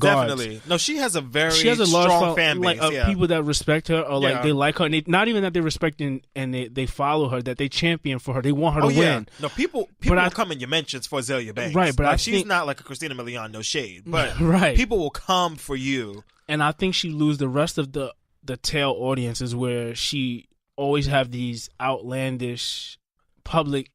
regards. Definitely. No, she has a very she has a large strong fan base. Like, people that respect her or like Yeah. they like her. And not even that they respect and they follow her, that they champion for her. They want her to win. No, people will come in your mentions for Azealia Banks. Right, but like, I she's think, not like a Christina Milian, no shade. But right. people will come for you. And I think she lose the rest of the tail audiences where she always have these outlandish public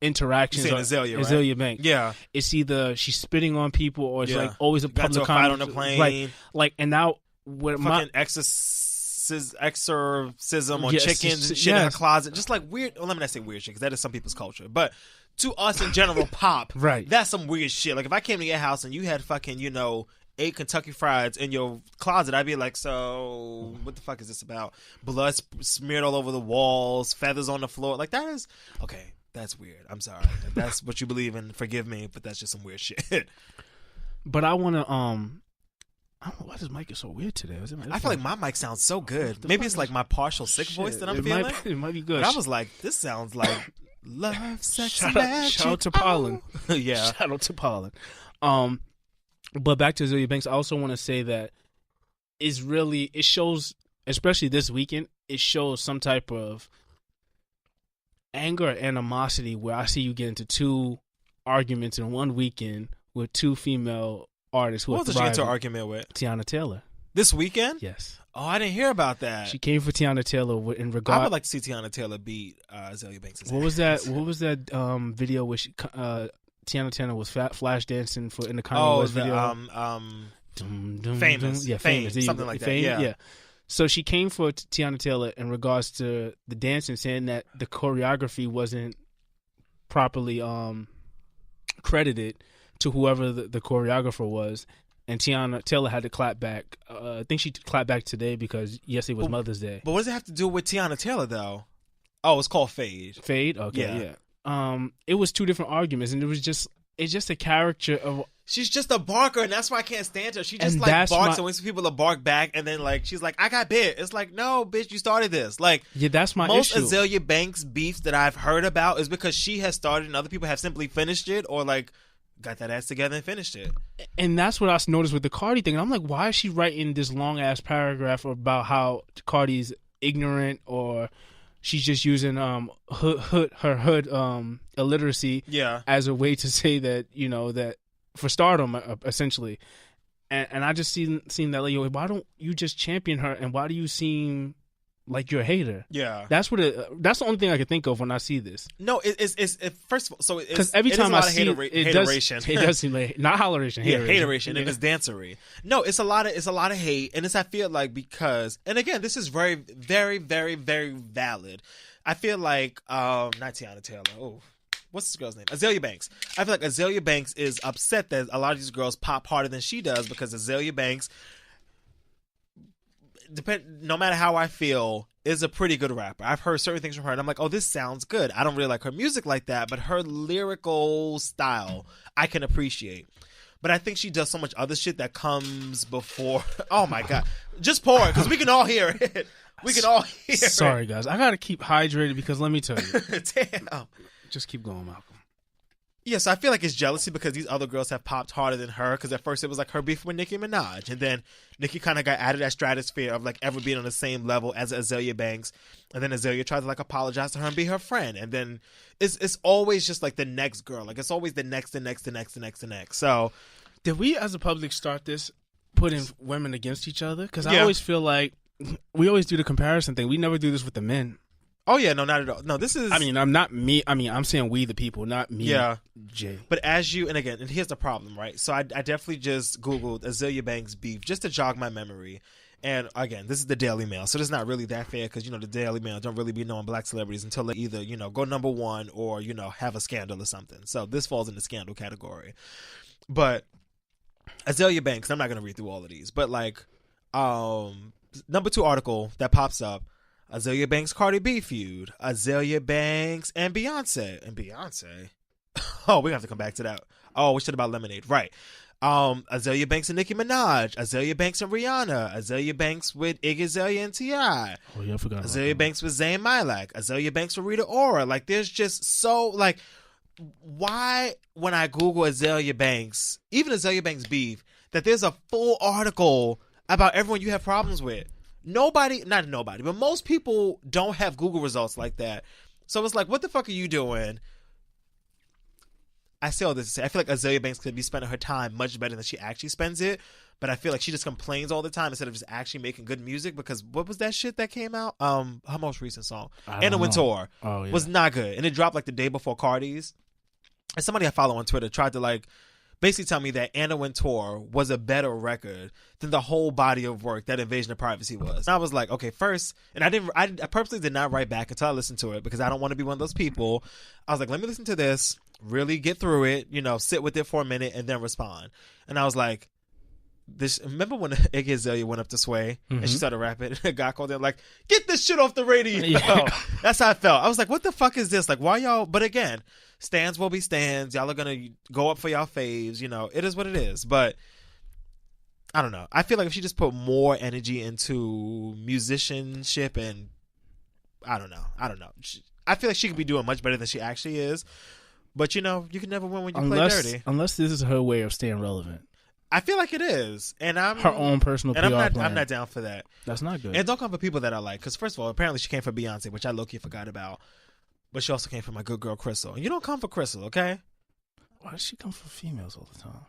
interactions. Azealia Banks. Yeah. It's either she's spitting on people or it's like always a public fight on the plane. Right. Like, and now with fucking exorcism on chickens and shit in her closet. Just like weird. Well, let me not say weird shit because that is some people's culture. But to us in general, pop. Right. That's some weird shit. Like if I came to your house and you had fucking, 8 Kentucky Frieds in your closet, I'd be like, so what the fuck is this about? Blood smeared all over the walls, feathers on the floor. Like that is okay. That's weird. I'm sorry. If that's what you believe in, forgive me, but that's just some weird shit. But I want to I don't know why this mic is so weird today. I feel like my mic sounds so good. Maybe it's like my partial sick voice that I'm feeling. It might be good. But I was like, this sounds like love, sex, and magic. Shout out to Pollen. Yeah. Shout out to Pollen. But back to Azealia Banks, I also want to say that it shows, especially this weekend, it shows some type of anger or animosity where I see you get into 2 arguments in one weekend with 2 female artists who what was she into an argument with? Tiana Taylor. This weekend? Yes. Oh, I didn't hear about that. She came for Tiana Taylor in regard. I would like to see Tiana Taylor beat Azealia Banks. What was that video where Tiana Taylor was flash dancing in the Kanye West video? Famous. Yeah, famous. Something like that. Yeah. So she came for Tiana Taylor in regards to the dancing, saying that the choreography wasn't properly credited to whoever the choreographer was, and Tiana Taylor had to clap back. I think she clapped back today because yesterday was Mother's Day. But what does it have to do with Tiana Taylor though? Oh, it's called Fade. Fade? Okay, yeah. It was 2 different arguments, and it's just a character of. She's just a barker, and that's why I can't stand her. She just like barks and waits for people to bark back, and then like she's like, "I got bit." It's like, no, bitch, you started this. Like, yeah, that's my most issue. Azealia Banks beefs that I've heard about is because she has started, and other people have simply finished it, or like got that ass together and finished it. And that's what I noticed with the Cardi thing. And I'm like, why is she writing this long ass paragraph about how Cardi's ignorant or she's just using her hood illiteracy as a way to say that that for stardom essentially, and I just seen that like, why don't you just champion her, and why do you seem like you're a hater? Yeah, that's the only thing I can think of when I see this. No, it's first of all, so because every time I see it does seem like not holleration, hateration, and it's dancery. No, it's a lot of hate, and I feel like because, and again, this is very, very, very, very valid. I feel like not Tiana Taylor. Oh, what's this girl's name? Azealia Banks. I feel like Azealia Banks is upset that a lot of these girls pop harder than she does because Azealia Banks, no matter how I feel, is a pretty good rapper. I've heard certain things from her, and I'm like, oh, this sounds good. I don't really like her music like that, but her lyrical style I can appreciate. But I think she does so much other shit that comes before. Oh my god, just pour it because we can all hear it. We can all hear. Sorry, guys, I gotta keep hydrated because let me tell you. Damn. Just keep going, Malcolm. Yeah, so I feel like it's jealousy because these other girls have popped harder than her. Because at first it was like her beef with Nicki Minaj, and then Nicki kind of got out of that stratosphere of like ever being on the same level as Azealia Banks, and then Azealia tried to like apologize to her and be her friend, and then it's always just like the next girl, like it's always the next. So, did we as a public start this putting women against each other? Because I always feel like we always do the comparison thing. We never do this with the men. Oh yeah, no, not at all. No, this is. I mean, I'm not me. I mean, I'm saying we the people, not me. Yeah, Jay. But and here's the problem, right? So I definitely just Googled Azealia Banks beef just to jog my memory. And again, this is the Daily Mail, so it's not really that fair because the Daily Mail don't really be knowing black celebrities until they either go number one or have a scandal or something. So this falls in the scandal category. But Azealia Banks, I'm not gonna read through all of these, but like number 2 article that pops up. Azealia Banks Cardi B feud. Azealia Banks and Beyonce. Oh, we have to come back to that. Oh, we should about Lemonade. Right. Azealia Banks and Nicki Minaj. Azealia Banks and Rihanna. Azealia Banks with Iggy Azalea and T.I. Oh, yeah, I forgot. Azealia Banks with Zayn Malik. Azealia Banks with Rita Ora. Like, there's just so, like, why when I Google Azealia Banks, even Azealia Banks beef, that there's a full article about everyone you have problems with. Not nobody, but most people don't have Google results like that. So it's like, what the fuck are you doing? I say all this to say, I feel like Azealia Banks could be spending her time much better than she actually spends it. But I feel like she just complains all the time instead of just actually making good music. Because what was that shit that came out? Her most recent song, Anna Wintour, was not good, and it dropped like the day before Cardi's. And somebody I follow on Twitter tried to like basically tell me that Anna Wintour was a better record than the whole body of work that Invasion of Privacy was. And I was like, okay, first, and I purposely did not write back until I listened to it because I don't want to be one of those people. I was like, let me listen to this, really get through it, sit with it for a minute, and then respond. And I was like, remember when Iggy Azalea went up to Sway and she started rapping and a guy called in like, get this shit off the radio. Yeah. That's how I felt. I was like, what the fuck is this? Like, why y'all? But again, stands will be stands. Y'all are gonna go up for y'all faves. It is what it is. But I don't know. I feel like if she just put more energy into musicianship and I don't know. I feel like she could be doing much better than she actually is. But you can never win when you play dirty. Unless this is her way of staying relevant. I feel like it is, and I'm her own personal PR plan. I'm not down for that. That's not good. And don't come for people that I like, because first of all, apparently she came for Beyonce, which I low-key forgot about, but she also came for my good girl Crystal. And you don't come for Crystal, okay? Why does she come for females all the time?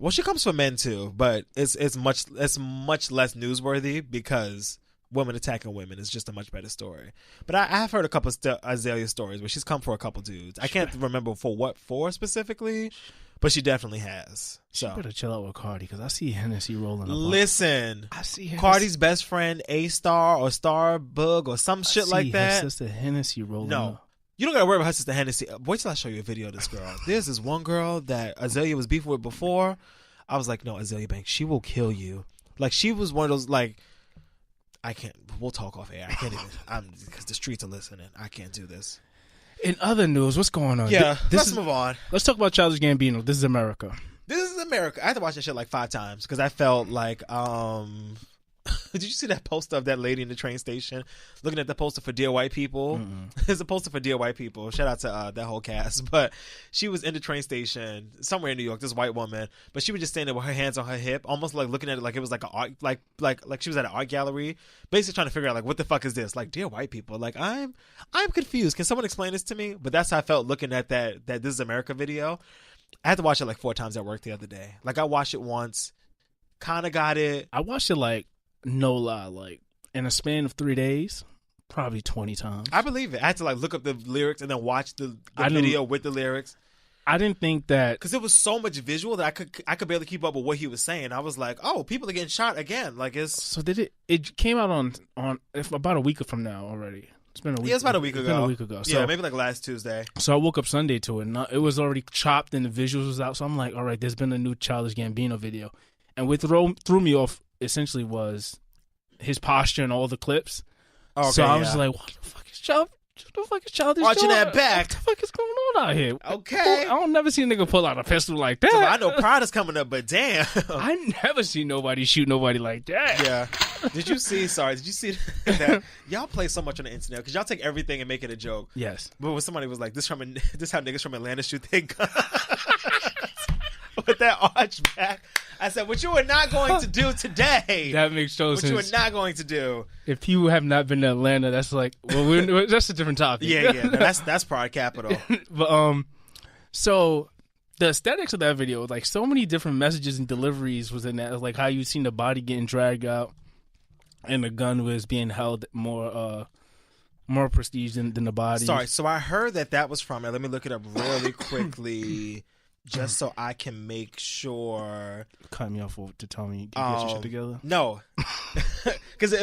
Well, she comes for men too, but it's much less newsworthy because women attacking women is just a much better story. But I have heard a couple of Azalea stories where she's come for a couple dudes. I can't remember for specifically. But she definitely has. So she better chill out with Cardi because I see Hennessy rolling up. Listen, I see Hennessy. Cardi's best friend, A-Star or Star Bug or some shit like that. Her sister Hennessy rolling up. You don't gotta worry about her sister Hennessy. Wait till I show you a video of this girl. There's this one girl that Azalea was beefing with before. I was like, no, Azealia Banks, she will kill you. Like, she was one of those, like, I can't, we'll talk off air. I can't even, because the streets are listening. I can't do this. In other news, what's going on? Yeah, let's move on. Let's talk about Childish Gambino. This is America. This is America. I had to watch that shit like 5 times because I felt like, did you see that poster of that lady in the train station looking at the poster for Dear White People? There's a poster for Dear White People. Shout out to that whole cast. But she was in the train station somewhere in New York, this white woman, but she was just standing there with her hands on her hip, almost like looking at it like it was like an art, like she was at an art gallery, basically trying to figure out like, what the fuck is this? Like, Dear White People. Like, I'm confused. Can someone explain this to me? But that's how I felt looking at that This Is America video. I had to watch it like 4 times at work the other day. Like, I watched it once, kind of got it. I watched it like, no lie, like in a span of 3 days, probably 20 times. I believe it. I had to like look up the lyrics and then watch the video with the lyrics. I didn't think that because it was so much visual that I could barely keep up with what he was saying. I was like, oh, people are getting shot again. Like, it's so did it? It came out on about a week from now already. It's been a week. Yeah, it's about a week ago. It's been a week ago. So, yeah, maybe like last Tuesday. So I woke up Sunday to it. And it was already chopped and the visuals was out. So I'm like, all right, there's been a new Childish Gambino video, and what threw me off essentially was his posture and all the clips. Okay, so I was like, what the fuck is Childish watching doing? that back? What the fuck is going on out here? Okay. I don't never see a nigga pull out a pistol like that. So I know Prada's coming up, but damn. I never see nobody shoot nobody like that. Yeah. Did you see that? Y'all play so much on the internet because y'all take everything and make it a joke. Yes. But when somebody was like, this how niggas from Atlanta shoot their guns. With that arch back. I said, what you are not going to do today. That makes no sense. What you are not going to do. If you have not been to Atlanta, that's like, well, that's a different topic. Yeah. No, that's Pride Capital. But so the aesthetics of that video, like so many different messages and deliveries was in that, like how you seen the body getting dragged out, and the gun was being held more prestige than the body. Sorry, so I heard that was from. Let me look it up really quickly. Just so I can make sure. Cut me off to tell me get your shit together. No, because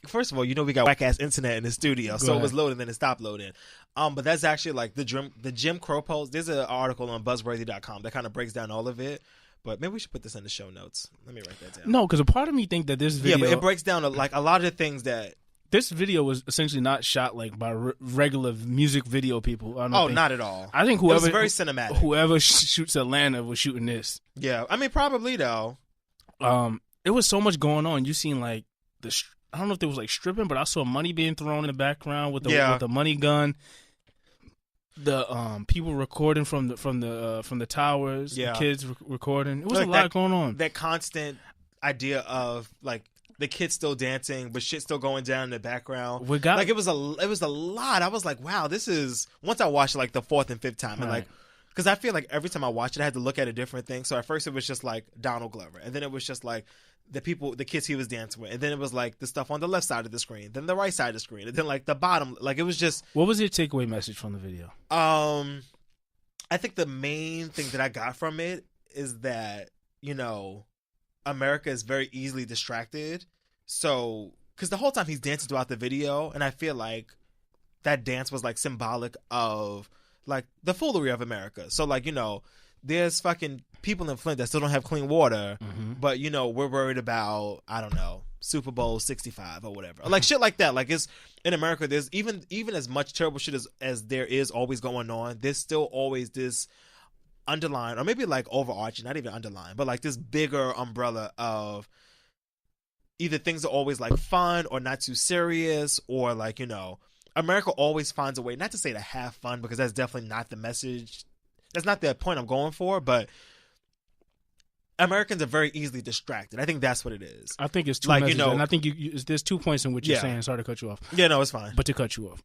first of all, we got whack ass internet in the studio, so it was loading, then it stopped loading. But that's actually like the Jim Crow post. There's an article on Buzzworthy.com that kind of breaks down all of it. But maybe we should put this in the show notes. Let me write that down. No, because a part of me think that this video. Yeah, but it breaks down like a lot of the things that. This video was essentially not shot like by regular music video people. Not at all. I think whoever it was very cinematic. Whoever shoots Atlanta was shooting this. Yeah, I mean probably though. It was so much going on. You seen like I don't know if there was like stripping, but I saw money being thrown in the background with the money gun. the people recording from the towers, Yeah. the kids recording. It was Like a lot going on. That constant idea of like the kids still dancing, but shit still going down in the background. Like it was a lot. I was like, wow, this is. Once I watched it, like the fourth and fifth time, and like, because I feel like every time I watched it, I had to look at a different thing. So at first it was just like Donald Glover, and then it was just like the kids he was dancing with, and then it was like the stuff on the left side of the screen, then the right side of the screen, and then like the bottom. Like it was just. What was your takeaway message from the video? I think the main thing that I got from it is that, you know, America is very easily distracted. So, because the whole time he's dancing throughout the video, and I feel like that dance was like symbolic of like the foolery of America. So, like, you know, there's fucking people in Flint that still don't have clean water, but, you know, we're worried about, I don't know, Super Bowl 65 or whatever. Like shit like that. Like it's in America, there's even as much terrible shit as there is always going on, there's still always this underline, or maybe like overarching, not even underline, but like this bigger umbrella of either things are always like fun or not too serious, or like, you know, America always finds a way, not to say to have fun, because that's definitely not the message. That's not the point I'm going for, but Americans are very easily distracted. I think that's what it is. I think it's two like, messages, you know, and I think there's 2 points in which you're saying. Sorry to cut you off. Yeah, no, it's fine. But to cut you off.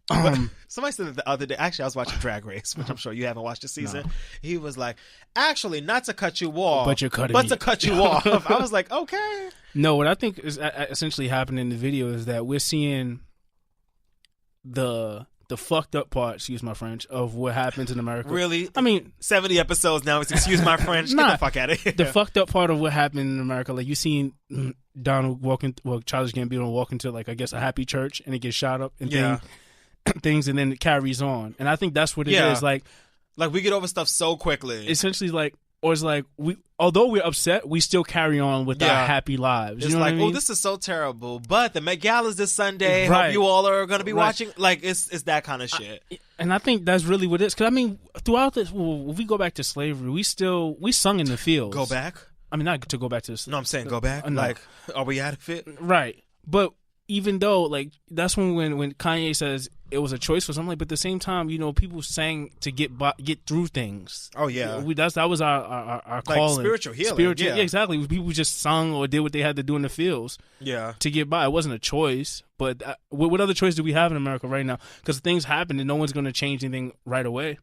Somebody said that the other day. Actually, I was watching Drag Race, which I'm sure you haven't watched the season. No. He was like, actually, not to cut you off, but you're cutting me. To cut you off. I was like, okay. No, what I think is essentially happening in the video is that we're seeing the fucked up part, excuse my French, of what happens in America. Really? I mean, 70 episodes now. It's excuse my French. Get the fuck out of here. The fucked up part of what happened in America, like you seen Childish Gambino walk into, like, I guess a happy church, and it gets shot up and things, and then it carries on. And I think that's what it is. Like we get over stuff so quickly. Essentially, like, or it's like although we're upset, we still carry on with our happy lives. It's you know like, what I mean? Oh, this is so terrible, but the Met Gala's this Sunday. Hope you all are going to be watching. Like, it's that kind of shit. And I think that's really what it is. Because, I mean, throughout this, if we go back to slavery, we sung in the fields. Go back? I mean, not to go back to this. No, I'm saying go back. No. Like, are we out of it? Right. But even though, like, that's when Kanye says it was a choice for something, like, but at the same time, you know, people sang to get through things. Oh yeah, that was our like calling. Spiritual healing. Yeah, exactly. People just sung or did what they had to do in the fields. Yeah, to get by. It wasn't a choice. But what other choice do we have in America right now? Because things happen and no one's going to change anything right away.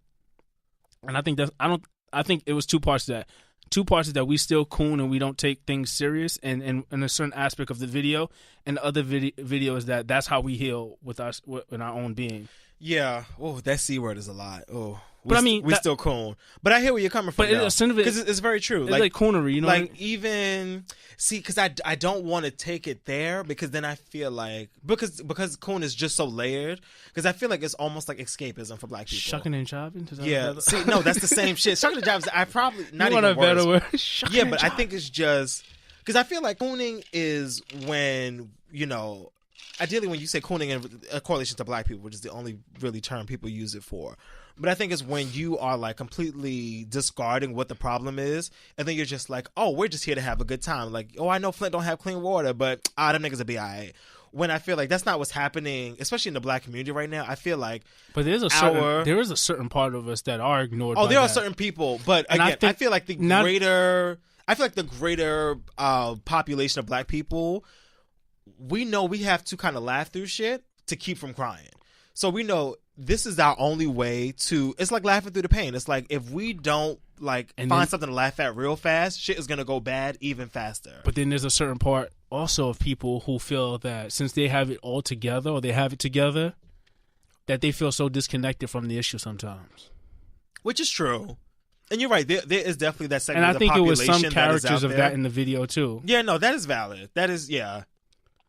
And I think I think it was two parts to that. Two parts is that we still coon and we don't take things serious, and in a certain aspect of the video, and the other video is that's how we heal with us in our own being. Yeah. Oh, that C word is a lot. Oh, but I mean, we still coon. But I hear where you're coming from. But some of it, because it's very true. It's like coonery, you know. Like even because I don't want to take it there, because then I feel like because coon is just so layered. Because I feel like it's almost like escapism for black people. Shucking and jiving. Yeah. See, no, that's the same shit. Shucking and jiving. I probably not even worse. Better word. Yeah, but I think it's just because I feel like cooning is when, you know, ideally when you say cooning in a correlation to black people, which is the only really term people use it for. But I think it's when you are like completely discarding what the problem is, and then you're just like, oh, we're just here to have a good time. Like, oh, I know Flint don't have clean water, but them niggas will be all right. When I feel like that's not what's happening, especially in the black community right now. I feel like, but there is a certain part of us that are ignored. Oh, there are certain people, but again, I feel like the greater population of black people, we know we have to kind of laugh through shit to keep from crying. So we know this is our only way to. It's like laughing through the pain. It's like if we don't find something to laugh at real fast, shit is gonna go bad even faster. But then there's a certain part also of people who feel that since they have it all together, or they have it together, that they feel so disconnected from the issue sometimes. Which is true. And you're right. There is definitely that segment of the population. And I think it was some characters of there. that in the video too. Yeah, no, that is valid. That is, yeah.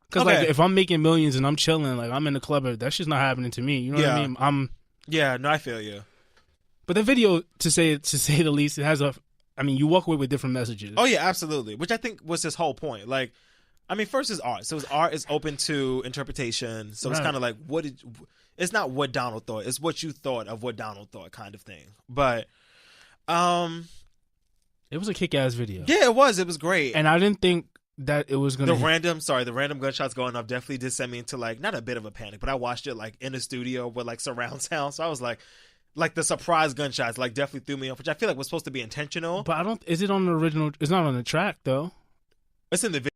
Because like if I'm making millions and I'm chilling, like I'm in the club, that's just not happening to me. You know what I mean? Yeah, no, I feel you. But the video, to say the least, it has you walk away with different messages. Oh yeah, absolutely. Which I think was his whole point. Like, I mean, first is art. So his art is open to interpretation. So it's kind of like it's not what Donald thought. It's what you thought of what Donald thought, kind of thing. But, it was a kick-ass video. Yeah, it was. It was great. And I didn't think that it was gonna the random gunshots going off definitely did send me into like not a bit of a panic, but I watched it like in a studio with like surround sound, so I was like, Like the surprise gunshots, like definitely threw me off, which I feel like was supposed to be intentional. But I don't. Is it on the original? It's not on the track though. It's in the video.